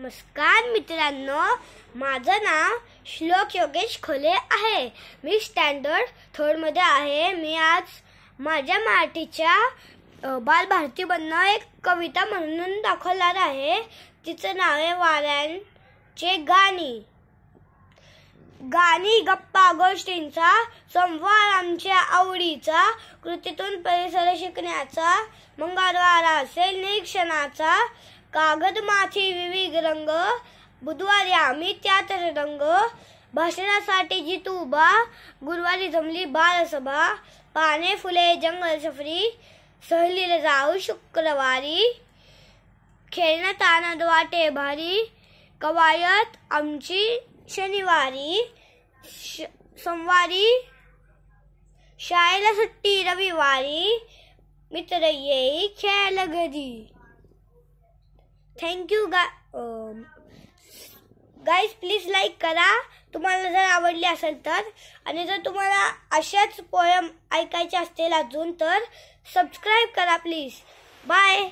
नमस्कार मित्रांनो, माझं नाव श्लोक योगेश खोले आहे। मी स्टँडर्ड 3 मध्ये आहे। मी आज माझ्या मराठीच्या बालभारती बनणं एक कविता म्हणून दाखवणार आहे। तिचं नाव आहे वाऱ्यांचे गाणी। गाणी गप्पा गोष्टींचा संवाद आमच्या आवडीचा, कृतीतून परिसर शिकण्याचा, मंगळवार असेल निरीक्षणाचा, कागद माथी विविध रंग, बुधवारी आम्ही त्यात रंग, भाषणासाठी जितू उभा, गुरुवारी जमली बालसभा, पाने फुले जंगल सफरी, सहलीला जाऊ शुक्रवारी, खेळण्यात आनंद वाटे भारी, कवायत आमची शनिवारी, सोमवारी शाळेला सुट्टी रविवारी, मित्र येई खेळायला घरी। Thank you guys, please like करा तुम्हाला जर आवडली असेल तर, आणि जर तुम्हाला अशाच पोयम ऐकायचे असतील अजून तर सबस्क्राइब करा प्लीज। बाय।